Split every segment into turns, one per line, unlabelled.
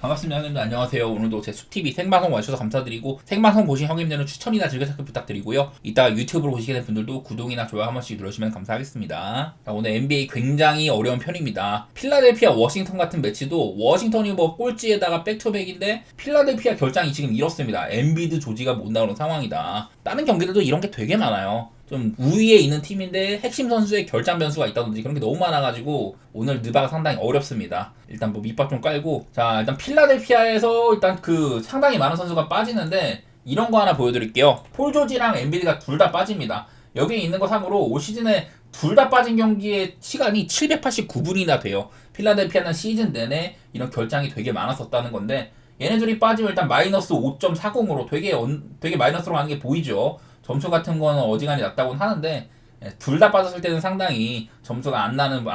반갑습니다. 형님들 안녕하세요. 오늘도 제 숲TV 생방송 와주셔서 감사드리고 생방송 보신 형님들은 추천이나 즐겨찾기 부탁드리고요. 이따가 유튜브로 보시게 된 분들도 구독이나 좋아요 한 번씩 눌러주시면 감사하겠습니다. 자, 오늘 NBA 굉장히 어려운 편입니다. 필라델피아 워싱턴 같은 매치도 워싱턴이 뭐 꼴찌에다가 백투백인데 필라델피아 결장이 지금 이렇습니다. 엔비드 조지가 못 나오는 상황이다. 다른 경기들도 이런 게 되게 많아요. 좀 우위에 있는 팀인데 핵심 선수의 결장 변수가 있다든지 그런 게 너무 많아가지고 오늘 느바가 상당히 어렵습니다. 일단 뭐 밑밥 좀 깔고, 자 일단 필라델피아에서 일단 그 상당히 많은 선수가 빠지는데 이런 거 하나 보여드릴게요. 폴 조지랑 엔비드가 둘 다 빠집니다. 여기에 있는 거 상으로 올 시즌에 둘 다 빠진 경기의 시간이 789분이나 돼요. 필라델피아는 시즌 내내 이런 결장이 되게 많았었다는 건데 얘네 둘이 빠지면 일단 마이너스 5.40으로 되게 마이너스로 가는 게 보이죠. 점수 같은 거는 어지간히 낮다고는 하는데 둘 다 빠졌을 때는 상당히 점수가 안 나는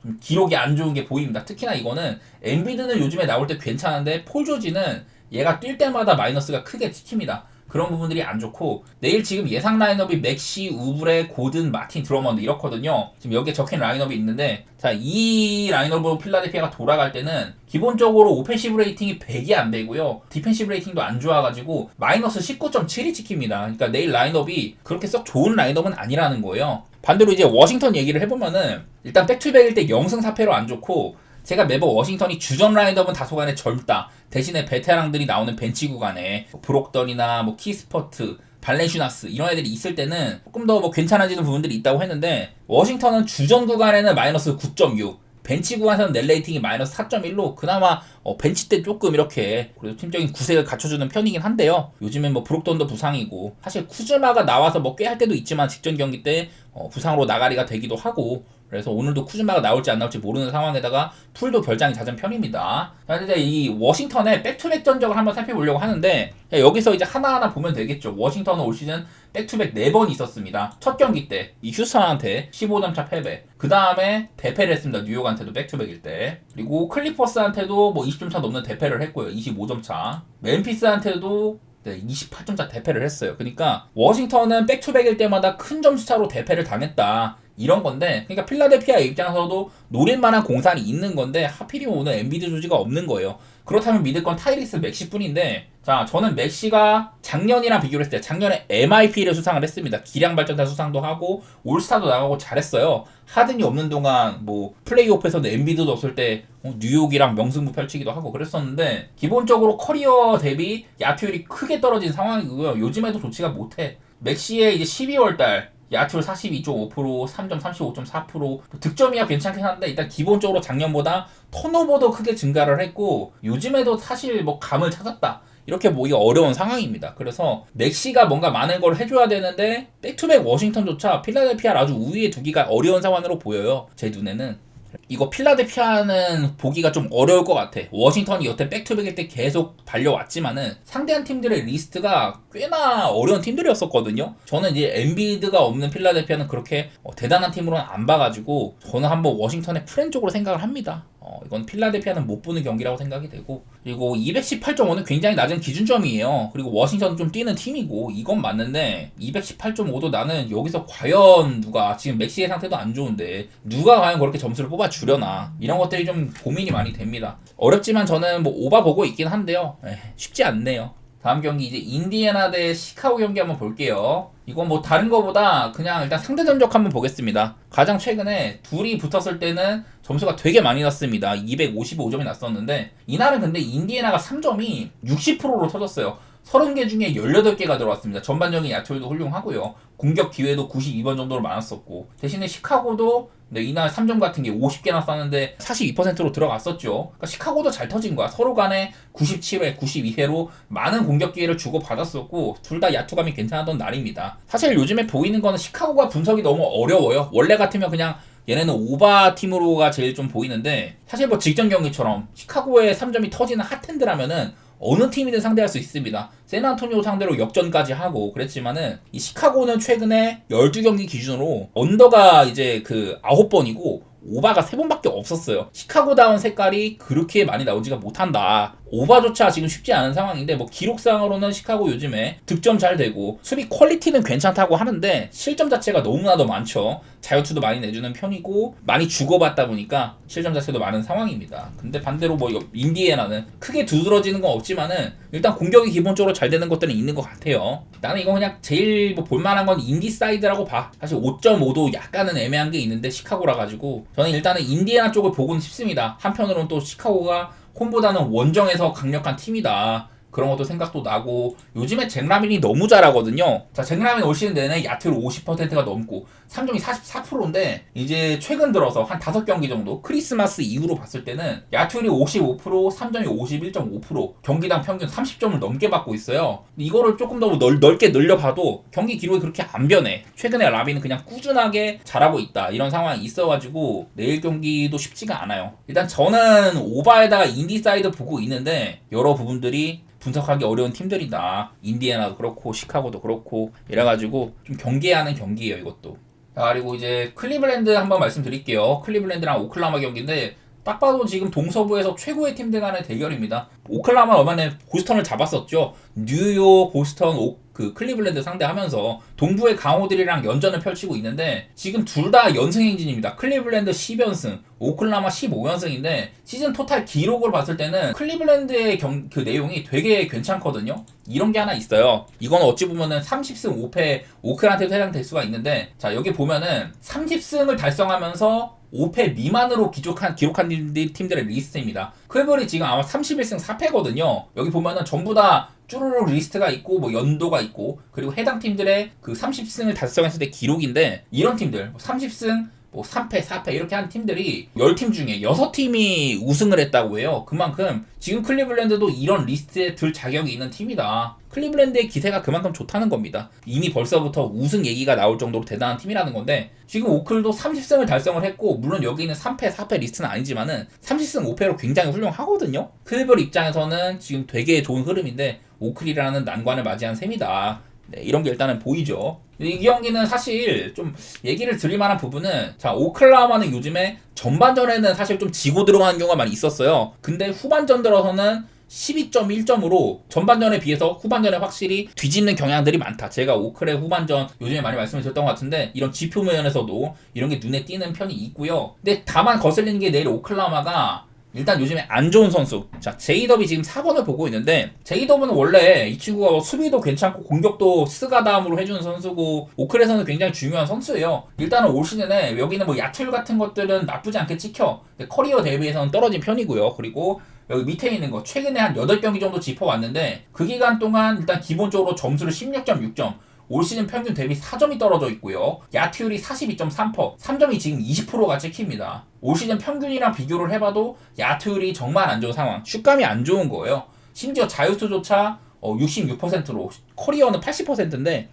좀 기록이 안 좋은 게 보입니다. 특히나 이거는 엔비드는 요즘에 나올 때 괜찮은데 폴 조지는 얘가 뛸 때마다 마이너스가 크게 찍힙니다. 그런 부분들이 안 좋고, 내일 지금 예상 라인업이 맥시, 우브레, 고든, 마틴, 드러먼드 이렇거든요. 지금 여기에 적힌 라인업이 있는데, 자, 이 라인업으로 필라델피아가 돌아갈 때는 기본적으로 오펜시브 레이팅이 100이 안 되고요. 디펜시브 레이팅도 안 좋아가지고 마이너스 19.7이 찍힙니다. 그러니까 내일 라인업이 그렇게 썩 좋은 라인업은 아니라는 거예요. 반대로 이제 워싱턴 얘기를 해보면은 일단 백투백일 때 0승 4패로 안 좋고, 제가 매번 워싱턴이 주전 라인업은 다소간에 젊다. 대신에 베테랑들이 나오는 벤치 구간에 브록던이나 뭐 키스퍼트, 발렌슈나스 이런 애들이 있을 때는 조금 더 뭐 괜찮아지는 부분들이 있다고 했는데, 워싱턴은 주전 구간에는 마이너스 9.6, 벤치 구간에서는 net 레이팅이 마이너스 4.1로 그나마 벤치 때 조금 이렇게 그래도 팀적인 구색을 갖춰주는 편이긴 한데요. 요즘엔 뭐 브록던도 부상이고, 사실 쿠즈마가 나와서 뭐 꽤 할 때도 있지만 직전 경기 때 부상으로 나가리가 되기도 하고, 그래서 오늘도 쿠즈마가 나올지 안 나올지 모르는 상황에다가 풀도 결장이 잦은 편입니다. 자, 이제 이 워싱턴의 백투백 전적을 한번 살펴보려고 하는데, 여기서 이제 하나하나 보면 되겠죠. 워싱턴은 올 시즌 백투백 4번 있었습니다. 첫 경기 때 이 휴스턴한테 15점 차 패배, 그 다음에 대패를 했습니다. 뉴욕한테도 백투백일 때. 그리고 클리퍼스한테도 뭐 20점 차 넘는 대패를 했고요. 25점 차. 멤피스한테도 28점 차 대패를 했어요. 그러니까 워싱턴은 백투백일 때마다 큰 점수 차로 대패를 당했다, 이런 건데, 그러니까 필라델피아 입장에서도 노릴만한 공산이 있는 건데 하필이면 오늘 엔비드 조지가 없는 거예요. 그렇다면 믿을 건 타이리스 맥시뿐인데, 자 저는 맥시가 작년이랑 비교를 했을 때 작년에 MIP를 수상을 했습니다. 기량발전자 수상도 하고 올스타도 나가고 잘했어요. 하든이 없는 동안 뭐 플레이오프에서는 엔비드도 없을 때 뉴욕이랑 명승부 펼치기도 하고 그랬었는데, 기본적으로 커리어 대비 야투율이 크게 떨어진 상황이고요. 요즘에도 좋지가 못해. 맥시의 이제 12월달 야투율 42.5%, 3점 35.4%, 득점이야 괜찮긴 한데 일단 기본적으로 작년보다 턴오버도 크게 증가를 했고, 요즘에도 사실 뭐 감을 찾았다, 이렇게 보기가 어려운 상황입니다. 그래서 맥시가 뭔가 많은 걸 해줘야 되는데 백투백 워싱턴조차 필라델피아를 아주 우위에 두기가 어려운 상황으로 보여요, 제 눈에는. 이거 필라델피아는 보기가 좀 어려울 것 같아. 워싱턴이 여태 백투백일 때 계속 달려왔지만은 상대한 팀들의 리스트가 꽤나 어려운 팀들이었었거든요. 저는 이제 엔비드가 없는 필라델피아는 그렇게 대단한 팀으로는 안 봐가지고 저는 한번 워싱턴의 프렌 쪽으로 생각을 합니다. 이건 필라델피아는 못 보는 경기라고 생각이 되고, 그리고 218.5는 굉장히 낮은 기준점이에요. 그리고 워싱턴은 좀 뛰는 팀이고 이건 맞는데 218.5도 나는 여기서 과연 누가, 지금 맥시의 상태도 안 좋은데 누가 과연 그렇게 점수를 뽑아주려나, 이런 것들이 좀 고민이 많이 됩니다. 어렵지만 저는 뭐 오바 보고 있긴 한데요, 쉽지 않네요. 다음 경기 이제 인디애나 대 시카고 경기 한번 볼게요. 이건 뭐 다른 거보다 그냥 일단 상대 전적 한번 보겠습니다. 가장 최근에 둘이 붙었을 때는 점수가 되게 많이 났습니다. 255점이 났었는데 이날은 근데 인디애나가 3점이 60%로 터졌어요. 30개 중에 18개가 들어왔습니다. 전반적인 야투율도 훌륭하고요. 공격 기회도 92번 정도로 많았었고, 대신에 시카고도 이날 3점 같은 게 50개나 쐈는데 42%로 들어갔었죠. 그러니까 시카고도 잘 터진 거야. 서로 간에 97회, 92회로 많은 공격 기회를 주고받았었고 둘 다 야투감이 괜찮았던 날입니다. 사실 요즘에 보이는 거는 시카고가 분석이 너무 어려워요. 원래 같으면 그냥 얘네는 오바 팀으로가 제일 좀 보이는데, 사실 뭐 직전 경기처럼 시카고의 3점이 터지는 핫핸드라면은 어느 팀이든 상대할 수 있습니다. 샌안토니오 상대로 역전까지 하고 그랬지만은 이 시카고는 최근에 12경기 기준으로 언더가 이제 그 9번이고 오바가 3번밖에 없었어요. 시카고다운 색깔이 그렇게 많이 나오지가 못한다. 오바조차 지금 쉽지 않은 상황인데, 뭐 기록상으로는 시카고 요즘에 득점 잘 되고 수비 퀄리티는 괜찮다고 하는데 실점 자체가 너무나도 많죠. 자유투도 많이 내주는 편이고 많이 주고받다 보니까 실점 자체도 많은 상황입니다. 근데 반대로 뭐 인디애나는 크게 두드러지는 건 없지만은 일단 공격이 기본적으로 잘 되는 것들은 있는 것 같아요. 나는 이거 그냥 제일 뭐 볼만한 건 인디 사이드라고 봐. 사실 5.5도 약간은 애매한 게 있는데 시카고라 가지고 저는 일단은 인디애나 쪽을 보고는 싶습니다. 한편으로는 또 시카고가 홈보다는 원정에서 강력한 팀이다. 그런 것도 생각도 나고 요즘에 잭라민이 너무 잘하거든요. 자, 잭라민 올 시즌 내내 야투율 50%가 넘고 3점이 44%인데 이제 최근 들어서 한 5경기 정도 크리스마스 이후로 봤을 때는 야투율이 55%, 3점이 51.5%, 경기당 평균 30점을 넘게 받고 있어요. 이거를 조금 더 넓게 늘려봐도 경기 기록이 그렇게 안 변해. 최근에 라빈은 그냥 꾸준하게 잘하고 있다. 이런 상황이 있어가지고 내일 경기도 쉽지가 않아요. 일단 저는 오바에다가 인디사이드 보고 있는데 여러 부분들이 분석하기 어려운 팀들이다. 인디애나도 그렇고 시카고도 그렇고 이래가지고 좀 경계하는 경기예요 이것도. 자, 그리고 이제 클리블랜드 한번 말씀드릴게요. 클리블랜드랑 오클라호마 경기인데 딱 봐도 지금 동서부에서 최고의 팀들 간의 대결입니다. 오클라호마 얼마 전에 보스턴을 잡았었죠. 뉴욕, 보스턴, 클리블랜드 상대하면서 동부의 강호들이랑 연전을 펼치고 있는데 지금 둘 다 연승 행진입니다. 클리블랜드 10연승, 오클라호마 15연승인데 시즌 토탈 기록을 봤을 때는 클리블랜드의 그 내용이 되게 괜찮거든요. 이런 게 하나 있어요. 이건 어찌 보면은 30승 5패 오클한테도 해당될 수가 있는데 자, 여기 보면은 30승을 달성하면서 5패 미만으로 기록한 팀들의 리스트입니다. 클블이 지금 아마 31승 4패거든요. 여기 보면은 전부 다 쭈루룩 리스트가 있고 뭐 연도가 있고 그리고 해당 팀들의 그 30승을 달성했을 때 기록인데 이런 팀들 30승 뭐 3패, 4패 이렇게 한 팀들이 10팀 중에 6팀이 우승을 했다고 해요. 그만큼 지금 클리블랜드도 이런 리스트에 들 자격이 있는 팀이다. 클리블랜드의 기세가 그만큼 좋다는 겁니다. 이미 벌써부터 우승 얘기가 나올 정도로 대단한 팀이라는 건데 지금 오클도 30승을 달성을 했고 물론 여기는 3패, 4패 리스트는 아니지만은 30승 5패로 굉장히 훌륭하거든요. 클리블 입장에서는 지금 되게 좋은 흐름인데 오클이라는 난관을 맞이한 셈이다. 네, 이런 게 일단은 보이죠. 이 경기는 사실 좀 얘기를 드릴 만한 부분은 자, 오클라호마는 요즘에 전반전에는 사실 좀 지고 들어가는 경우가 많이 있었어요. 근데 후반전 들어서는 12.1점으로 전반전에 비해서 후반전에 확실히 뒤집는 경향들이 많다. 제가 오클의 후반전 요즘에 많이 말씀을 드렸던 것 같은데 이런 지표 면에서도 이런 게 눈에 띄는 편이 있고요. 근데 다만 거슬리는 게 내일 오클라호마가 일단 요즘에 안 좋은 선수. 자, 제이더비 지금 4번을 보고 있는데 제이더브는 원래 이 친구가 수비도 괜찮고 공격도 스가담으로 해주는 선수고 오클에서는 굉장히 중요한 선수예요. 일단은 올 시즌에 여기는 뭐 야툴 같은 것들은 나쁘지 않게 찍혀. 근데 커리어 대비해서는 떨어진 편이고요. 그리고 여기 밑에 있는 거 최근에 한 8경기 정도 짚어왔는데 그 기간 동안 일단 기본적으로 점수를 16.6점 올 시즌 평균 대비 4점이 떨어져 있고요. 야투율이 42.3%, 3점이 지금 20%가 찍힙니다. 올 시즌 평균이랑 비교를 해봐도 야투율이 정말 안 좋은 상황, 슛감이 안 좋은 거예요. 심지어 자유투조차 66%로 커리어는 80%인데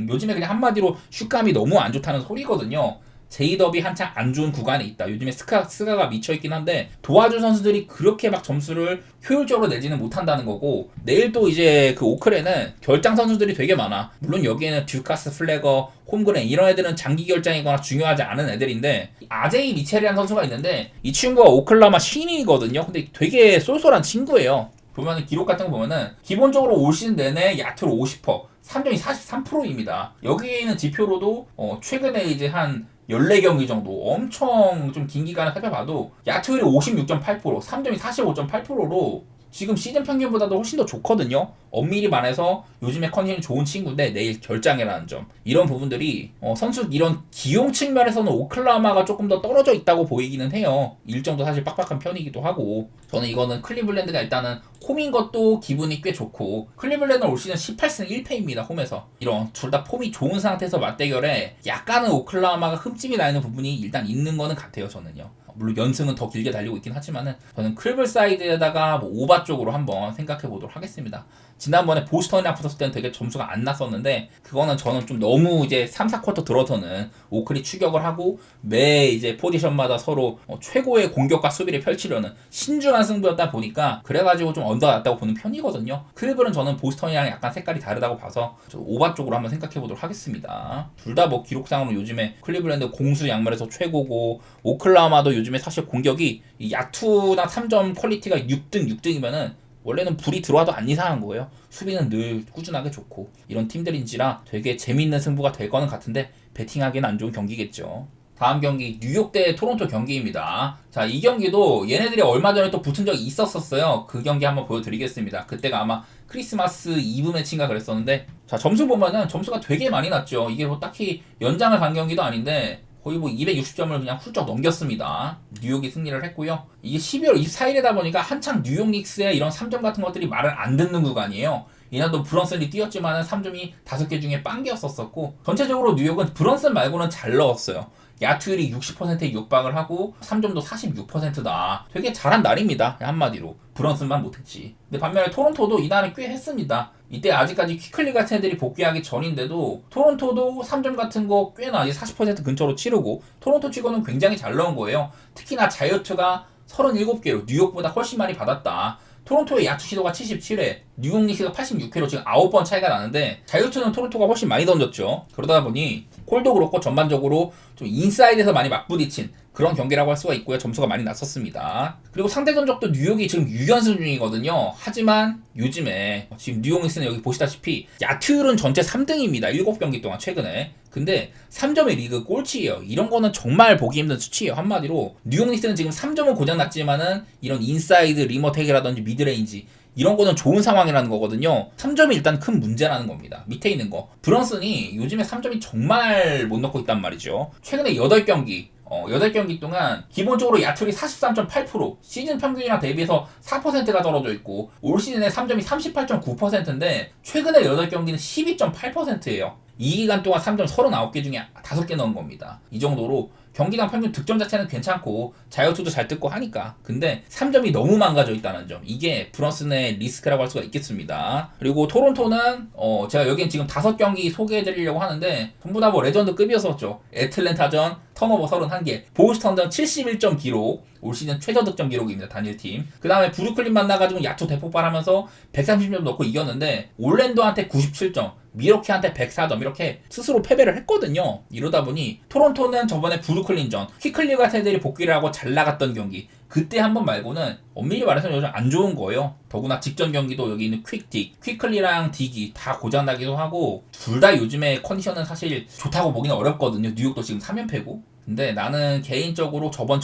요즘에 그냥 한마디로 슛감이 너무 안 좋다는 소리거든요. 제이더비 한창 안 좋은 구간에 있다. 요즘에 스가가 미쳐있긴 한데 도와준 선수들이 그렇게 막 점수를 효율적으로 내지는 못한다는 거고 내일 또 이제 그 오클에는 결장 선수들이 되게 많아. 물론 여기에는 듀카스, 플래거, 홈그레인 이런 애들은 장기 결장이거나 중요하지 않은 애들인데 아제이 미첼이라는 선수가 있는데 이 친구가 오클라호마 신인이거든요. 근데 되게 쏠쏠한 친구예요. 보면은 기록 같은 거 보면은 기본적으로 올 시즌 내내 야투를 50%, 3점이 43%입니다. 여기 있는 지표로도 최근에 이제 한 14경기 정도 엄청 좀 긴 기간을 살펴봐도 야투율이 56.8%, 3점이 45.8%로 지금 시즌 평균보다도 훨씬 더 좋거든요. 엄밀히 말해서 요즘에 컨디션이 좋은 친구인데 내일 결장이라는 점 이런 부분들이 선수 이런 기용 측면에서는 오클라호마가 조금 더 떨어져 있다고 보이기는 해요. 일정도 사실 빡빡한 편이기도 하고 저는 이거는 클리블랜드가 일단은 홈인 것도 기분이 꽤 좋고 클리블랜드는 올 시즌 18승 1패입니다. 홈에서 이런 둘 다 폼이 좋은 상태에서 맞대결에 약간은 오클라호마가 흠집이 나 있는 부분이 일단 있는 거는 같아요. 저는요. 물론 연승은 더 길게 달리고 있긴 하지만은 저는 클블 사이드에다가 뭐 오바 쪽으로 한번 생각해 보도록 하겠습니다. 지난번에 보스턴이랑 붙었을 때는 되게 점수가 안 났었는데 그거는 저는 좀 너무 이제 3, 4쿼터 들어서는 오클이 추격을 하고 매 이제 포지션마다 서로 최고의 공격과 수비를 펼치려는 신중한 승부였다 보니까 그래가지고 좀 언더났다고 보는 편이거든요. 클블은 저는 보스턴이랑 약간 색깔이 다르다고 봐서 오바 쪽으로 한번 생각해 보도록 하겠습니다. 둘 다 뭐 기록상으로 요즘에 클리블랜드 공수 양말에서 최고고 오클라호마도 요즘에 사실 공격이 야투나 3점 퀄리티가 6등이면은 원래는 불이 들어와도 안 이상한 거예요. 수비는 늘 꾸준하게 좋고 이런 팀들인지라 되게 재미있는 승부가 될 거는 같은데 배팅하기는 안 좋은 경기겠죠. 다음 경기 뉴욕 대 토론토 경기입니다. 자, 이 경기도 얘네들이 얼마 전에 또 붙은 적이 있었어요. 그 경기 한번 보여드리겠습니다. 그때가 아마 크리스마스 이브 매치인가 그랬었는데, 자, 점수 보면은 점수가 되게 많이 났죠. 이게 뭐 딱히 연장을 간 경기도 아닌데 거의 뭐 260점을 그냥 훌쩍 넘겼습니다. 뉴욕이 승리를 했고요. 이게 12월 24일이다 보니까 한창 뉴욕 닉스의 이런 3점 같은 것들이 말을 안 듣는 구간이에요. 이날도 브런슨이 뛰었지만 3점이 5개 중에 빵개였었고, 전체적으로 뉴욕은 브런슨 말고는 잘 넣었어요. 야투율이 60%에 육박을 하고 3점도 46%다. 되게 잘한 날입니다. 한마디로. 브런슨만 못했지. 근데 반면에 토론토도 이날은 꽤 했습니다. 이때 아직까지 퀴클리 같은 애들이 복귀하기 전인데도 토론토도 3점 같은 거 꽤나 아직 40% 근처로 치르고 토론토 치고는 굉장히 잘 넣은 거예요. 특히나 자유투가 37개로 뉴욕보다 훨씬 많이 받았다. 토론토의 야투 시도가 77회, 뉴욕 닉스가 86회로 지금 9번 차이가 나는데 자유투는 토론토가 훨씬 많이 던졌죠. 그러다 보니 콜도 그렇고 전반적으로 좀 인사이드에서 많이 맞부딪힌 그런 경기라고 할 수가 있고요. 점수가 많이 났었습니다. 그리고 상대 전적도 뉴욕이 지금 6연승 중이거든요. 하지만 요즘에 지금 뉴욕 닉스는 여기 보시다시피 야투율은 전체 3등입니다. 7경기 동안 최근에. 근데 3점의 리그 꼴찌예요. 이런 거는 정말 보기 힘든 수치예요. 한마디로 뉴욕 닉스는 지금 3점은 고장났지만은 이런 인사이드 리머텍이라든지 미드레인지 이런 거는 좋은 상황이라는 거거든요. 3점이 일단 큰 문제라는 겁니다. 밑에 있는 거. 브런슨이 요즘에 3점이 정말 못 넣고 있단 말이죠. 최근에 8경기 8경기 동안 기본적으로 야투율이 43.8%, 시즌 평균이랑 대비해서 4%가 떨어져 있고 올 시즌에 3점이 38.9%인데 최근에 8경기는 12.8%예요. 이 기간 동안 3점 39개 중에 5개 넣은 겁니다. 이 정도로 경기당 평균 득점 자체는 괜찮고 자유투도 잘 뜯고 하니까. 근데 3점이 너무 망가져 있다는 점, 이게 브런슨의 리스크라고 할 수가 있겠습니다. 그리고 토론토는 제가 여기엔 지금 5경기 소개해드리려고 하는데 전부 다 뭐 레전드급이었었죠. 애틀랜타전 턴오버 31개, 보스턴전 71점 기록, 올 시즌 최저 득점 기록입니다. 단일팀. 그 다음에 브루클린 만나가지고 야투 대폭발하면서 130점 넣고 이겼는데 올랜도한테 97점, 미러키한테 104점 이렇게 스스로 패배를 했거든요. 이러다 보니 토론토는 저번에 브루클린전 퀴클리 같은 애들이 복귀를 하고 잘 나갔던 경기, 그때 한 번 말고는 엄밀히 말해서 요즘 안 좋은 거예요. 더구나 직전 경기도 여기 있는 퀵딕, 퀴클리랑 딕이 다 고장나기도 하고 둘 다 요즘에 컨디션은 사실 좋다고 보기는 어렵거든요. 뉴욕도 지금 3연패고. 근데 나는 개인적으로 저번에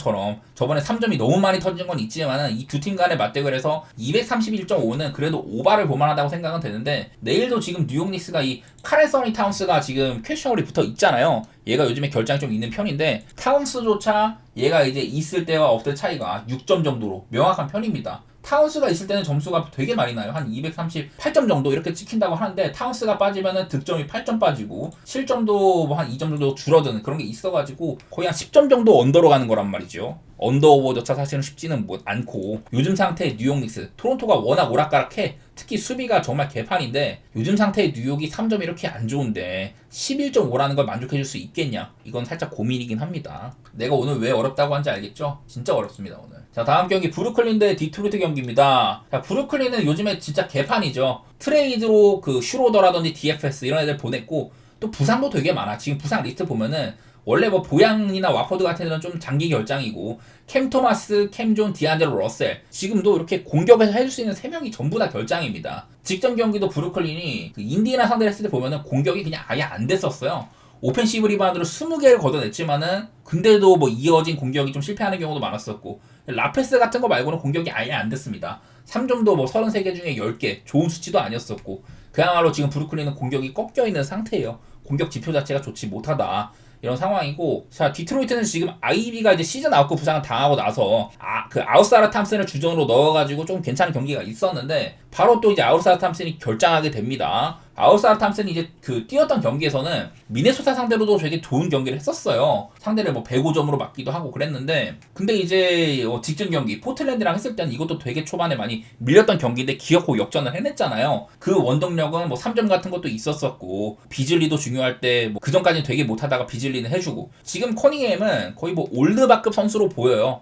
3점이 너무 많이 터진 건 있지만은 이 두 팀 간의 맞대결에서 231.5는 그래도 오바를 볼만하다고 생각은 되는데, 내일도 지금 뉴욕 닉스가 이 카레서니 타운스가 지금 캐시아울이 붙어 있잖아요. 얘가 요즘에 결장이 좀 있는 편인데 타운스조차 얘가 이제 있을 때와 없을 때 차이가 6점 정도로 명확한 편입니다. 타운스가 있을 때는 점수가 되게 많이 나요. 한 238점 정도 이렇게 찍힌다고 하는데 타운스가 빠지면은 득점이 8점 빠지고 실점도 뭐 한 2점 정도 줄어드는 그런 게 있어가지고 거의 한 10점 정도 언더로 가는 거란 말이죠. 언더 오버조차 사실은 쉽지는 않고, 요즘 상태의 뉴욕 닉스, 토론토가 워낙 오락가락해. 특히 수비가 정말 개판인데 요즘 상태의 뉴욕이 3점이 이렇게 안 좋은데 11.5라는 걸 만족해줄 수 있겠냐? 이건 살짝 고민이긴 합니다. 내가 오늘 왜 어렵다고 한지 알겠죠? 진짜 어렵습니다 오늘. 자, 다음 경기 브루클린 대 디트로이트 경기입니다. 자, 브루클린은 요즘에 진짜 개판이죠. 트레이드로 그 슈로더라든지 DFS 이런 애들 보냈고 또 부상도 되게 많아. 지금 부상 리스트 보면은 원래 뭐 보양이나 와퍼드 같은 애들은 좀 장기 결장이고 캠 토마스, 캠 존, 디안젤로 러셀, 지금도 이렇게 공격에서 해줄 수 있는 3명이 전부 다 결장입니다. 직전 경기도 브루클린이 그 인디애나 상대를 했을 때 보면은 공격이 그냥 아예 안 됐었어요. 오펜시브 리바운드로 20개를 걷어냈지만은 근데도 뭐 이어진 공격이 좀 실패하는 경우도 많았었고, 라페스 같은 거 말고는 공격이 아예 안 됐습니다. 3점도 뭐 33개 중에 10개, 좋은 수치도 아니었었고 그야말로 지금 브루클린은 공격이 꺾여있는 상태예요. 공격 지표 자체가 좋지 못하다, 이런 상황이고. 자, 디트로이트는 지금 아이비가 이제 시즌 아웃 부상을 당하고 나서 그 아웃사라 탐슨을 주전으로 넣어가지고 좀 괜찮은 경기가 있었는데 바로 또 이제 아웃사라 탐슨이 결장하게 됩니다. 아웃사라 탐슨이 이제 그 뛰었던 경기에서는 미네소타 상대로도 되게 좋은 경기를 했었어요. 상대를 뭐 105점으로 맞기도 하고 그랬는데, 근데 이제 직전 경기 포틀랜드랑 했을 때는 이것도 되게 초반에 많이 밀렸던 경기인데 기어코 역전을 해냈잖아요. 그 원동력은 뭐 3점 같은 것도 있었었고 비즐리도 중요할 때 뭐 그전까지는 되게 못하다가 비즐리는 해주고, 지금 커닝햄은 거의 뭐 올드바급 선수로 보여요.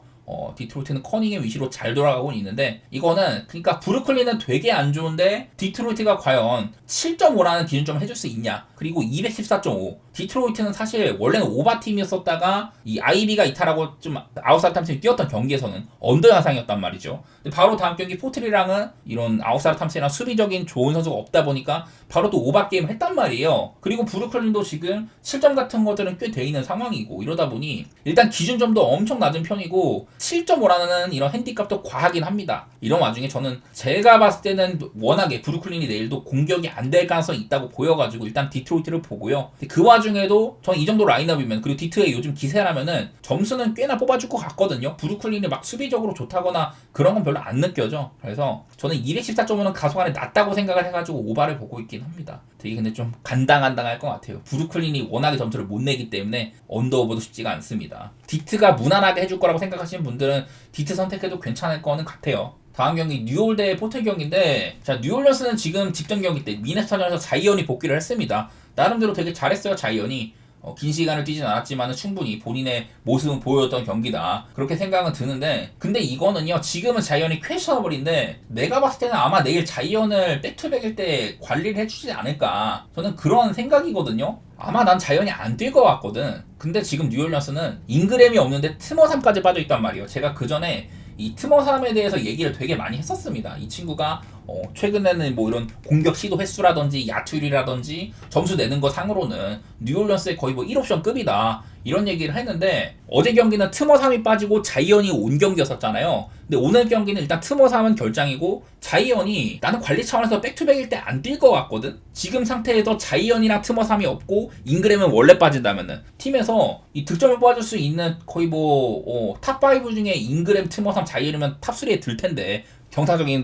디트로이트는 커닝햄 위시로 잘 돌아가고 있는데, 이거는 그러니까 브루클린은 되게 안 좋은데 디트로이트가 과연 7.5라는 기준점을 해줄 수 있냐, 그리고 214.5 디트로이트는 사실 원래는 오바 팀이었었다가 이 아이비가 이탈하고 좀 아웃사이드 탐슨이 뛰었던 경기에서는 언더 양상이었단 말이죠. 근데 바로 다음 경기 포트리랑은 이런 아웃사이드 탐슨이랑 수비적인 좋은 선수가 없다 보니까 바로 또 오바 게임을 했단 말이에요. 그리고 브루클린도 지금 실점 같은 것들은 꽤 돼 있는 상황이고 이러다 보니 일단 기준점도 엄청 낮은 편이고 7.5라는 이런 핸디값도 과하긴 합니다. 이런 와중에 저는 제가 봤을 때는 워낙에 브루클린이 내일도 공격이 안 될 가능성이 있다고 보여가지고 일단 디트로이트를 보고요. 그 와중에도 저는 이 정도 라인업이면 그리고 디트의 요즘 기세라면은 점수는 꽤나 뽑아줄 것 같거든요. 브루클린이 막 수비적으로 좋다거나 그런 건 별로 안 느껴져. 그래서 저는 214.5는 가속안에 낮다고 생각을 해가지고 오바를 보고 있긴 합니다. 되게 근데 좀 간당간당할 것 같아요. 브루클린이 워낙에 점수를 못 내기 때문에 언더오버도 쉽지가 않습니다. 디트가 무난하게 해줄 거라고 생각하시는 분들은 디트 선택해도 괜찮을 거는 같아요. 다음 경기 뉴올 대 포틀 경기인데, 자, 뉴올리언스는 지금 직전 경기 때 미네소타전에서 자이언이 복귀를 했습니다. 나름대로 되게 잘했어요. 자이언이 긴 시간을 뛰진 않았지만 충분히 본인의 모습은 보여줬던 경기다, 그렇게 생각은 드는데, 근데 이거는요, 지금은 자이언이 퀘스처너블인데 내가 봤을 때는 아마 내일 자이언을 백투백일 때 관리를 해주지 않을까, 저는 그런 생각이거든요. 아마 난 자이언이 안 뛸 것 같거든. 근데 지금 뉴올리언스는 잉그램이 없는데 트머삼까지 빠져있단 말이에요. 제가 그 전에 이 트머삼에 대해서 얘기를 되게 많이 했었습니다. 이 친구가 최근에는 뭐 이런 공격 시도 횟수라든지 야투율이라든지 점수 내는 거 상으로는 뉴올리언스의 거의 뭐 1옵션급이다, 이런 얘기를 했는데, 어제 경기는 트머삼이 빠지고 자이언이 온 경기였었잖아요. 근데 오늘 경기는 일단 트머삼은 결장이고 자이언이 나는 관리 차원에서 백투백일 때 안 뛸 것 같거든. 지금 상태에서 자이언이랑 트머삼이 없고 잉그램은 원래 빠진다면은 팀에서 이 득점을 뽑아줄 수 있는 거의 뭐 탑5 중에 잉그램, 트머삼, 자이언이면 탑3에 들 텐데,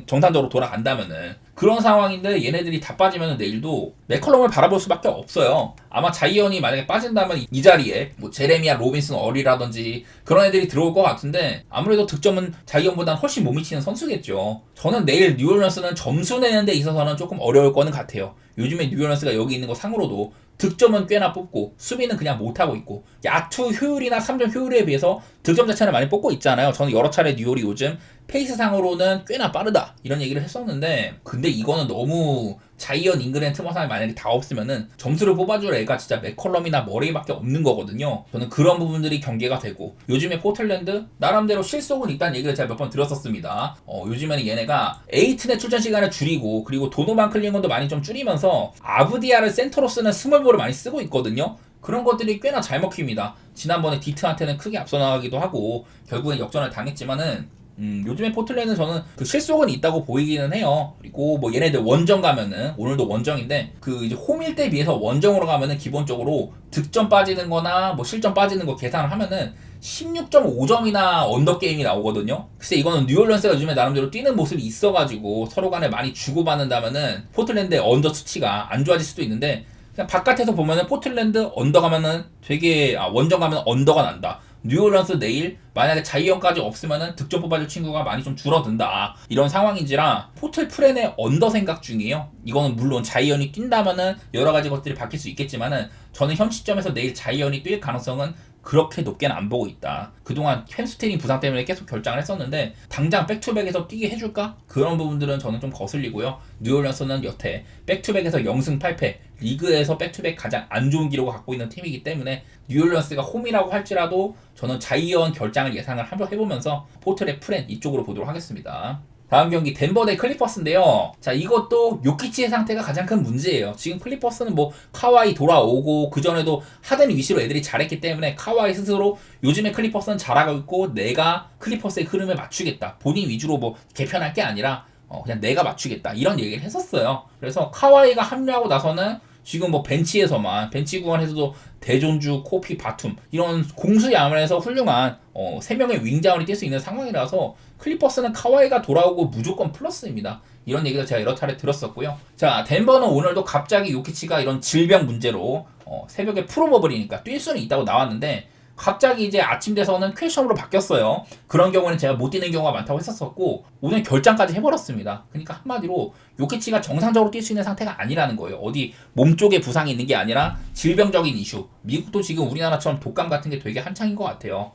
정상적으로 돌아간다면은 그런 상황인데 얘네들이 다 빠지면 내일도 맥컬럼을 바라볼 수밖에 없어요. 아마 자이언이 만약에 빠진다면 이 자리에 뭐 제레미야 로빈슨 어리라든지 그런 애들이 들어올 것 같은데, 아무래도 득점은 자이언보다는 훨씬 못 미치는 선수겠죠. 저는 내일 뉴올리언스는 점수 내는 데 있어서는 조금 어려울 거는 같아요. 요즘에 뉴올리언스가 여기 있는 거 상으로도 득점은 꽤나 뽑고 수비는 그냥 못하고 있고, 야투 효율이나 3점 효율에 비해서 득점 자체는 많이 뽑고 있잖아요. 저는 여러 차례 뉴올이 요즘 페이스상으로는 꽤나 빠르다, 이런 얘기를 했었는데, 근데 이거는 너무 자이언, 잉그램, 트머삼이 만약에 다 없으면은 점수를 뽑아줄 애가 진짜 맥컬럼이나 머레이밖에 없는 거거든요. 저는 그런 부분들이 경계가 되고, 요즘에 포틀랜드 나름대로 실속은 있다는 얘기를 제가 몇 번 들었었습니다. 요즘에는 얘네가 에이튼의 출전 시간을 줄이고, 그리고 도노반 클링건도 많이 좀 줄이면서 아브디아를 센터로 쓰는 스몰볼을 많이 쓰고 있거든요. 그런 것들이 꽤나 잘 먹힙니다. 지난번에 디트한테는 크게 앞서 나가기도 하고 결국엔 역전을 당했지만은 요즘에 포틀랜드는 저는 그 실속은 있다고 보이기는 해요. 그리고 뭐 얘네들 원정 가면은, 오늘도 원정인데 그 이제 홈일 때 비해서 원정으로 가면은 기본적으로 득점 빠지는 거나 뭐 실점 빠지는 거 계산을 하면은 16.5점이나 언더게임이 나오거든요. 글쎄 이거는 뉴올리언스가 요즘에 나름대로 뛰는 모습이 있어가지고 서로 간에 많이 주고받는다면은 포틀랜드의 언더 수치가 안 좋아질 수도 있는데, 그냥 바깥에서 보면은 포틀랜드 언더 가면은 되게 원정 가면 언더가 난다. 뉴올리언스 내일 만약에 자이언까지 없으면은 득점 뽑아줄 친구가 많이 좀 줄어든다, 이런 상황인지라 포틀 프렌의 언더 생각 중이에요. 이거는 물론 자이언이 뛴다면은 여러 가지 것들이 바뀔 수 있겠지만은 저는 현 시점에서 내일 자이언이 뛸 가능성은 그렇게 높게는 안 보고 있다. 그동안 햄스트링 부상 때문에 계속 결장을 했었는데 당장 백투백에서 뛰게 해줄까? 그런 부분들은 저는 좀 거슬리고요. 뉴올리언스는 여태 백투백에서 0승 8패, 리그에서 백투백 가장 안 좋은 기록을 갖고 있는 팀이기 때문에 뉴올리언스가 홈이라고 할지라도 저는 자이언 결장을 예상을 한번 해보면서 포틀의 프렌 이쪽으로 보도록 하겠습니다. 다음 경기 덴버 대 클리퍼스인데요. 자, 이것도 요키치의 상태가 가장 큰 문제예요. 지금 클리퍼스는 뭐 카와이 돌아오고 그전에도 하든 위시로 애들이 잘했기 때문에 카와이 스스로 요즘에 클리퍼스는 잘하고 있고 내가 클리퍼스의 흐름에 맞추겠다, 본인 위주로 뭐 개편할 게 아니라 그냥 내가 맞추겠다, 이런 얘기를 했었어요. 그래서 카와이가 합류하고 나서는 지금 뭐 벤치에서만, 벤치 구간에서도 대존주, 코피, 바툼 이런 공수야물에서 훌륭한 3명의 윙자원이 뛸 수 있는 상황이라서 클리퍼스는 카와이가 돌아오고 무조건 플러스입니다. 이런 얘기를 제가 여러 차례 들었었고요. 자, 덴버는 오늘도 갑자기 요키치가 이런 질병 문제로 새벽에 프로모블이니까 뛸 수는 있다고 나왔는데 갑자기 이제 아침 돼서는 퀘션으로 바뀌었어요. 그런 경우는 제가 못 뛰는 경우가 많다고 했었었고 오늘 결장까지 해버렸습니다. 그러니까 한마디로 요키치가 정상적으로 뛸 수 있는 상태가 아니라는 거예요. 어디 몸 쪽에 부상이 있는 게 아니라 질병적인 이슈. 미국도 지금 우리나라처럼 독감 같은 게 되게 한창인 것 같아요.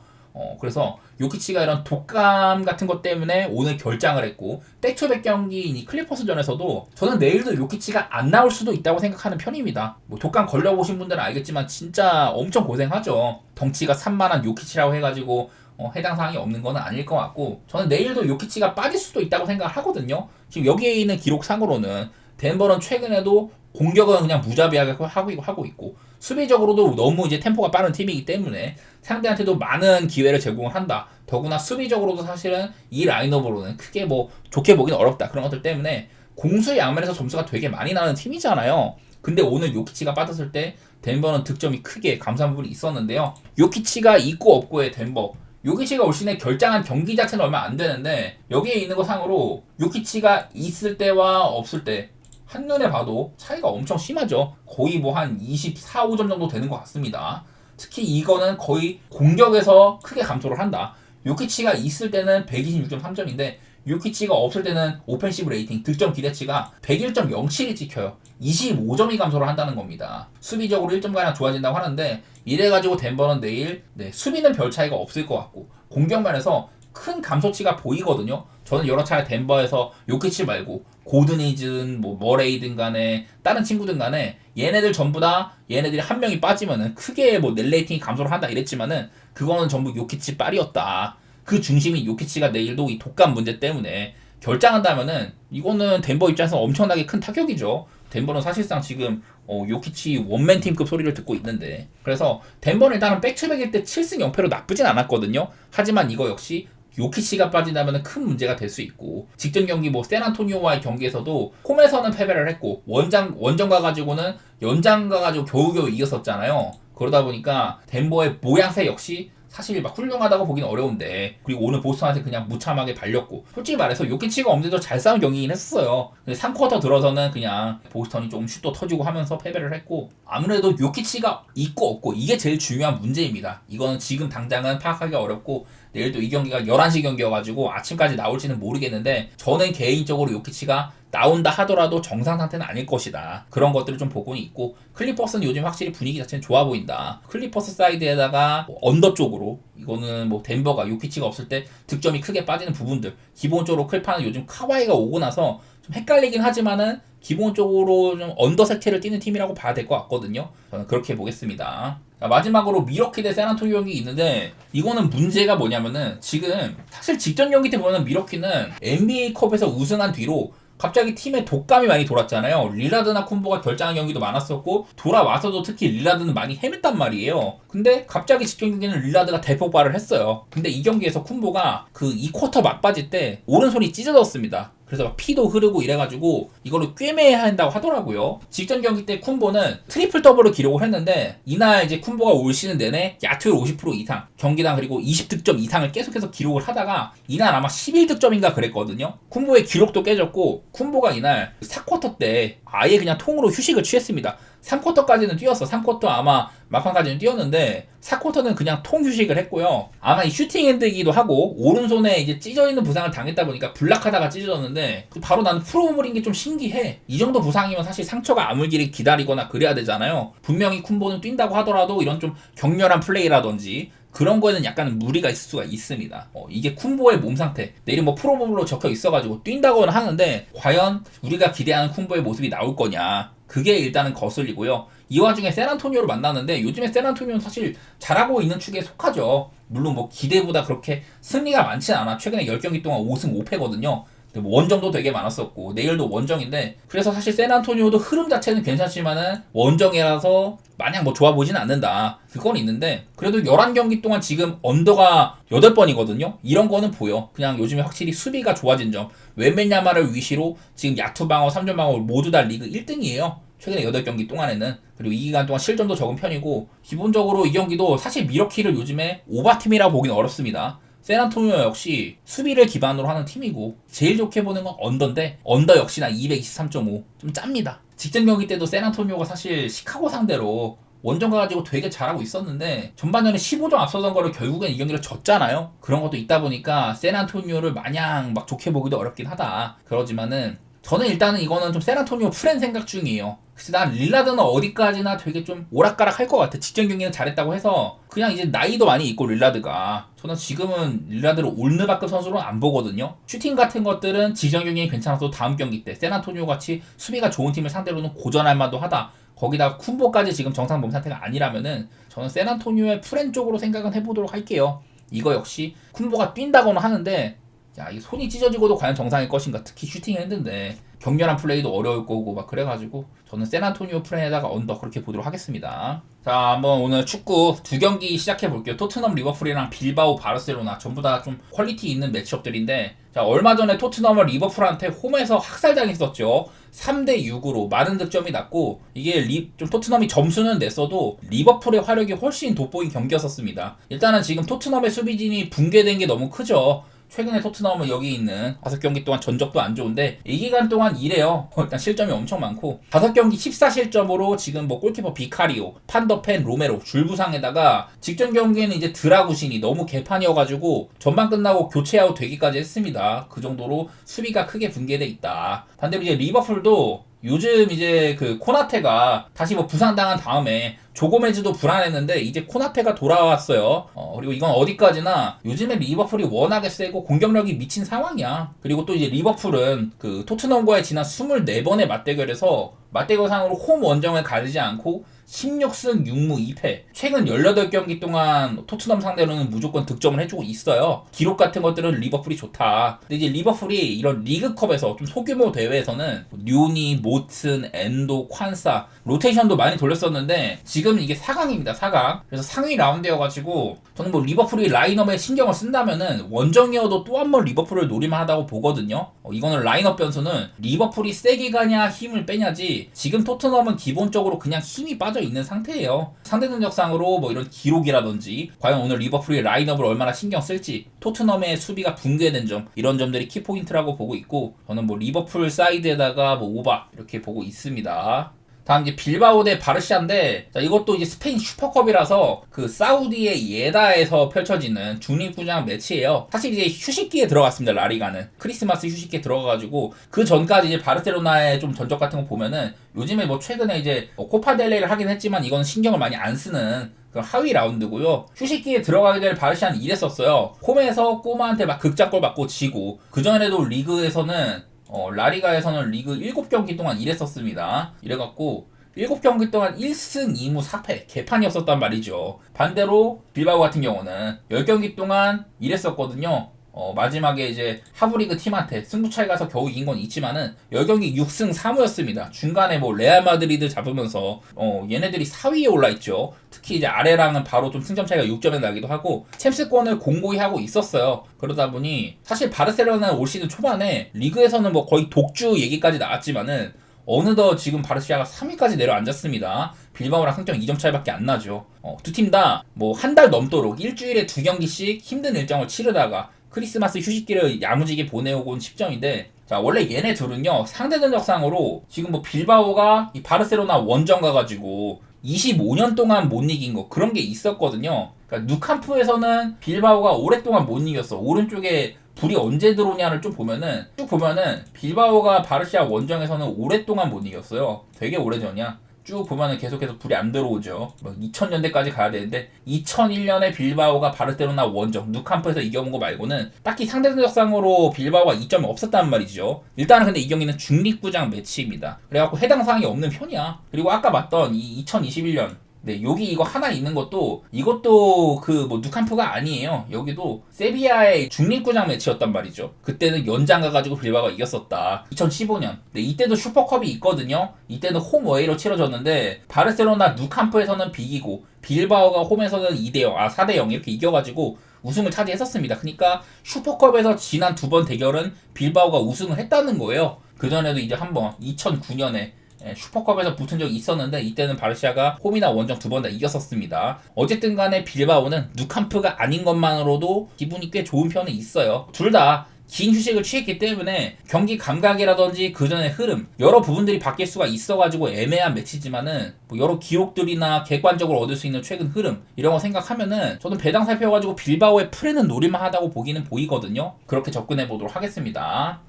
그래서 요키치가 이런 독감 같은 것 때문에 오늘 결장을 했고, 백투백 경기인 이 클리퍼스전에서도 저는 내일도 요키치가 안 나올 수도 있다고 생각하는 편입니다. 뭐 독감 걸려보신 분들은 알겠지만 진짜 엄청 고생하죠. 덩치가 산만한 요키치라고 해가지고 해당 사항이 없는 건 아닐 것 같고, 저는 내일도 요키치가 빠질 수도 있다고 생각을 하거든요. 지금 여기에 있는 기록상으로는 덴버는 최근에도 공격은 그냥 무자비하게 하고 있고, 수비적으로도 너무 이제 템포가 빠른 팀이기 때문에 상대한테도 많은 기회를 제공을 한다. 더구나 수비적으로도 사실은 이 라인업으로는 크게 뭐 좋게 보기는 어렵다. 그런 것들 때문에 공수 양면에서 점수가 되게 많이 나는 팀이잖아요. 근데 오늘 요키치가 빠졌을 때 덴버는 득점이 크게 감소한 부분이 있었는데요. 요키치가 있고 없고의 덴버, 요키치가 올 시즌에 결장한 경기 자체는 얼마 안 되는데, 여기에 있는 것 상으로 요키치가 있을 때와 없을 때 한눈에 봐도 차이가 엄청 심하죠. 거의 뭐 한 24, 5점 정도 되는 것 같습니다. 특히 이거는 거의 공격에서 크게 감소를 한다. 요키치가 있을 때는 126.3점인데 요키치가 없을 때는 오펜시브 레이팅, 득점 기대치가 101.07이 찍혀요. 25점이 감소를 한다는 겁니다. 수비적으로 1점가량 좋아진다고 하는데, 이래가지고 덴버는 내일 수비는 별 차이가 없을 것 같고 공격면에서 큰 감소치가 보이거든요. 저는 여러 차례 덴버에서 요키치 말고 고든이든 뭐 머레이든 간에 다른 친구든 간에 얘네들 전부 다 얘네들이 한 명이 빠지면은 크게 뭐 net 레이팅이 감소를 한다 이랬지만은 그거는 전부 요키치 빨이었다. 그 중심이 요키치가 내일도 이 독감 문제 때문에 결장한다면은 이거는 덴버 입장에서 엄청나게 큰 타격이죠. 덴버는 사실상 지금 요키치 원맨 팀급 소리를 듣고 있는데, 그래서 덴버는 일단은 백투백일 때 7승 0패로 나쁘진 않았거든요. 하지만 이거 역시 요키치가 빠진다면 큰 문제가 될 수 있고, 직전 경기 뭐 샌안토니오와의 경기에서도 홈에서는 패배를 했고 원정 가가지고는 연장 가가지고 겨우겨우 이겼었잖아요. 그러다 보니까 덴버의 모양새 역시 사실 막 훌륭하다고 보기는 어려운데, 그리고 오늘 보스턴한테 그냥 무참하게 발렸고, 솔직히 말해서 요키치가 없는데도 잘 싸운 경기긴 했었어요. 근데 3쿼터 들어서는 그냥 보스턴이 조금 슛도 터지고 하면서 패배를 했고, 아무래도 요키치가 있고 없고 이게 제일 중요한 문제입니다. 이거는 지금 당장은 파악하기 어렵고, 내일도 이 경기가 11시 경기여가지고 아침까지 나올지는 모르겠는데, 저는 개인적으로 요키치가 나온다 하더라도 정상 상태는 아닐 것이다. 그런 것들을 좀 보고는 있고, 클리퍼스는 요즘 확실히 분위기 자체는 좋아 보인다. 클리퍼스 사이드에다가 언더 쪽으로, 이거는 뭐 덴버가 요키치가 없을 때 득점이 크게 빠지는 부분들, 기본적으로 클파는 요즘 카와이가 오고 나서 좀 헷갈리긴 하지만은 기본적으로 좀 언더 색채를 띠는 팀이라고 봐야 될 것 같거든요. 저는 그렇게 보겠습니다. 마지막으로 미러키 대 샌안토니오 경기 있는데, 이거는 문제가 뭐냐면은 지금 사실 직전 경기 때 보면 미러키는 NBA컵에서 우승한 뒤로 갑자기 팀에 독감이 많이 돌았잖아요. 릴라드나 쿤보가 결장한 경기도 많았었고, 돌아와서도 특히 릴라드는 많이 헤맸단 말이에요. 근데 갑자기 직전 경기는 릴라드가 대폭발을 했어요. 근데 이 경기에서 쿤보가 그 2쿼터 막바지 때 오른손이 찢어졌습니다. 그래서 막 피도 흐르고 이래가지고 이걸로 꿰매야 한다고 하더라고요. 직전 경기 때 쿤보는 트리플 더블을 기록을 했는데, 이날 이제 쿤보가 올 시즌 내내 야투율 50% 이상, 경기당 그리고 20득점 이상을 계속해서 기록을 하다가 이날 아마 11득점인가 그랬거든요. 쿤보의 기록도 깨졌고, 쿤보가 이날 4쿼터 때 아예 그냥 통으로 휴식을 취했습니다. 3쿼터까지는 뛰었어. 3쿼터 아마 막판까지는 뛰었는데 4쿼터는 그냥 통휴식을 했고요. 아마 이 슈팅 핸드이기도 하고 오른손에 이제 찢어있는 부상을 당했다 보니까 블락하다가 찢어졌는데, 바로 나는 프로볼인 게 좀 신기해. 이 정도 부상이면 사실 상처가 아물기를 기다리거나 그래야 되잖아요. 분명히 쿤보는 뛴다고 하더라도 이런 좀 격렬한 플레이라든지 그런 거에는 약간 무리가 있을 수가 있습니다. 이게 쿤보의 몸 상태, 내일 뭐 프로볼로 적혀 있어가지고 뛴다고는 하는데 과연 우리가 기대하는 쿤보의 모습이 나올 거냐, 그게 일단은 거슬리고요. 이 와중에 샌안토니오를 만났는데, 요즘에 샌안토니오는 사실 잘하고 있는 축에 속하죠. 물론 뭐 기대보다 그렇게 승리가 많지는 않아. 최근에 10경기 동안 5승 5패거든요. 뭐 원정도 되게 많았었고 내일도 원정인데, 그래서 사실 샌안토니오도 흐름 자체는 괜찮지만은 원정이라서 마냥 뭐 좋아 보지는 않는다, 그건 있는데, 그래도 11경기 동안 지금 언더가 8번이거든요. 이런 거는 보여. 그냥 요즘에 확실히 수비가 좋아진 점, 웬맨야마를 위시로 지금 야투방어, 3점 방어 모두 다 리그 1등이에요. 최근에 8경기 동안에는. 그리고 이 기간 동안 실점도 적은 편이고, 기본적으로 이 경기도 사실 미러키를 요즘에 오바팀이라고 보기는 어렵습니다. 샌안토니오 역시 수비를 기반으로 하는 팀이고, 제일 좋게 보는 건 언더인데, 언더 역시나 223.5 좀 짭니다. 직전 경기 때도 샌안토니오가 사실 시카고 상대로 원정 가가지고 되게 잘하고 있었는데, 전반전에 15점 앞서던 거를 결국엔 이 경기를 졌잖아요. 그런 것도 있다 보니까 샌안토니오를 마냥 막 좋게 보기도 어렵긴 하다. 그러지만은 저는 일단은 이거는 좀 세란토니오 프렌 생각 중이에요. 글쎄 난 릴라드는 어디까지나 되게 좀 오락가락 할 것 같아. 직전 경기는 잘했다고 해서 그냥 이제 나이도 많이 있고 릴라드가 저는 지금은 릴라드를 올르바급 선수로는 안 보거든요. 슈팅 같은 것들은 직전 경기는 괜찮아도 다음 경기 때 세란토니오 같이 수비가 좋은 팀을 상대로는 고전할 만도 하다. 거기다 쿤보까지 지금 정상 몸 상태가 아니라면은 저는 세란토니오의 프렌 쪽으로 생각은 해보도록 할게요. 이거 역시 쿤보가 뛴다고는 하는데 야, 이 손이 찢어지고도 과연 정상일 것인가? 특히 슈팅을 했는데 격렬한 플레이도 어려울 거고 막 그래가지고 저는 샌안토니오 프렌에다가 언더 그렇게 보도록 하겠습니다. 자, 한번 오늘 축구 두 경기 시작해 볼게요. 토트넘 리버풀이랑 빌바오 바르셀로나 전부 다 좀 퀄리티 있는 매치업들인데 자, 얼마 전에 토트넘은 리버풀한테 홈에서 학살당했었죠. 3대6으로 많은 득점이 났고 이게 좀 토트넘이 점수는 냈어도 리버풀의 화력이 훨씬 돋보인 경기였었습니다. 일단은 지금 토트넘의 수비진이 붕괴된 게 너무 크죠. 최근에 토트넘은 여기 있는 5경기 동안 전적도 안 좋은데 이 기간 동안 이래요. 일단 실점이 엄청 많고 5경기 14실점으로 지금 뭐 골키퍼 비카리오, 판더펜, 로메로 줄부상에다가 직전 경기에는 이제 드라구신이 너무 개판이어가지고 전반 끝나고 교체아웃 되기까지 했습니다. 그 정도로 수비가 크게 붕괴돼 있다. 반대로 이제 리버풀도 요즘 이제 그 코나테가 다시 뭐 부상당한 다음에 조고메즈도 불안했는데 이제 코나테가 돌아왔어요. 그리고 이건 어디까지나 요즘에 리버풀이 워낙에 세고 공격력이 미친 상황이야. 그리고 또 이제 리버풀은 그 토트넘과의 지난 24번의 맞대결에서 맞대결상으로 홈 원정을 가리지 않고 16승 6무 2패 최근 18경기 동안 토트넘 상대로는 무조건 득점을 해주고 있어요. 기록 같은 것들은 리버풀이 좋다. 근데 이제 리버풀이 이런 리그컵에서 좀 소규모 대회에서는 류니, 모튼, 엔도, 콴사 로테이션도 많이 돌렸었는데 지금 이게 4강입니다. 4강. 그래서 상위 라운드여가지고 저는 뭐 리버풀이 라인업에 신경을 쓴다면은 원정이어도 또 한 번 리버풀을 노릴만 하다고 보거든요. 이거는 라인업 변수는 리버풀이 세게 가냐 힘을 빼냐지 지금 토트넘은 기본적으로 그냥 힘이 빠져 있는 상태예요. 상대 능력상으로 뭐 이런 기록이라든지 과연 오늘 리버풀이 라인업을 얼마나 신경 쓸지 토트넘의 수비가 붕괴된 점 이런 점들이 키포인트라고 보고 있고 저는 뭐 리버풀 사이드에다가 뭐 오바 이렇게 보고 있습니다. 다음 이제 빌바오 대 바르샤인데 자, 이것도 이제 스페인 슈퍼컵이라서 그 사우디의 예다에서 펼쳐지는 중립구장 매치예요. 사실 이제 휴식기에 들어갔습니다. 라리가는 크리스마스 휴식기에 들어가가지고 그 전까지 이제 바르셀로나의 좀 전적 같은 거 보면은 요즘에 뭐 최근에 이제 코파델레를 하긴 했지만 이건 신경을 많이 안 쓰는 그런 하위 라운드고요. 휴식기에 들어가기 전에 바르샤는 이랬었어요. 홈에서 꼬마한테 막 극장골 맞고 지고 그 전에도 리그에서는 라리가에서는 리그 7경기 동안 이랬었습니다. 이래갖고 7경기 동안 1승 2무 4패 개판이었었단 말이죠. 반대로 빌바오 같은 경우는 10경기 동안 이랬었거든요. 마지막에 이제 하브리그 팀한테 승부차이 가서 겨우 이긴 건 있지만은 10경기 6승 3무였습니다. 중간에 뭐 레알 마드리드 잡으면서 얘네들이 4위에 올라있죠. 특히 이제 아래랑은 바로 좀 승점 차이가 6점에 나기도 하고 챔스권을 공고히 하고 있었어요. 그러다 보니 사실 바르셀로나는 올 시즌 초반에 리그에서는 뭐 거의 독주 얘기까지 나왔지만은 어느덧 지금 바르시아가 3위까지 내려앉았습니다. 빌바오랑 승점 2점 차이밖에 안 나죠. 두 팀 다 뭐 한 달 넘도록 일주일에 2경기씩 힘든 일정을 치르다가 크리스마스 휴식기를 야무지게 보내오고 온 10점인데 자 원래 얘네 둘은요 상대 전적상으로 지금 뭐 빌바오가 이 바르셀로나 원정 가가지고 25년 동안 못 이긴 거 그런 게 있었거든요. 그러니까 누캄프에서는 빌바오가 오랫동안 못 이겼어. 오른쪽에 불이 언제 들어오냐를 좀 보면은 쭉 보면은 빌바오가 바르시아 원정에서는 오랫동안 못 이겼어요. 되게 오래전이야. 쭉 보면은 계속해서 불이 안 들어오죠. 2000년대까지 가야 되는데 2001년에 빌바오가 바르셀로나 원정 누캄프에서 이겨본 거 말고는 딱히 상대 전적상으로 빌바오가 이점이 없었단 말이죠. 일단은 근데 이 경기는 중립구장 매치입니다. 그래갖고 해당 사항이 없는 편이야. 그리고 아까 봤던 이 2021년 네, 여기 이거 하나 있는 것도 이것도 그 뭐 누캄프가 아니에요. 여기도 세비야의 중립구장 매치였단 말이죠. 그때는 연장 가가지고 빌바오가 이겼었다. 2015년. 네, 이때도 슈퍼컵이 있거든요. 이때는 홈어웨이로 치러졌는데 바르셀로나 누캄프에서는 비기고 빌바오가 홈에서는 2대0, 4대0 이렇게 이겨가지고 우승을 차지했었습니다. 그러니까 슈퍼컵에서 지난 2번 대결은 빌바오가 우승을 했다는 거예요. 그전에도 이제 한번 2009년에 슈퍼컵에서 붙은 적이 있었는데 이때는 바르시아가 홈이나 원정 2번 다 이겼었습니다. 어쨌든 간에 빌바오는 누캄프가 아닌 것만으로도 기분이 꽤 좋은 편에 있어요. 둘 다 긴 휴식을 취했기 때문에 경기 감각이라든지 그전의 흐름 여러 부분들이 바뀔 수가 있어가지고 애매한 매치지만은 뭐 여러 기록들이나 객관적으로 얻을 수 있는 최근 흐름 이런 거 생각하면은 저는 배당 살펴가지고 빌바오의 프레는 노릴만 하다고 보기는 보이거든요. 그렇게 접근해 보도록 하겠습니다.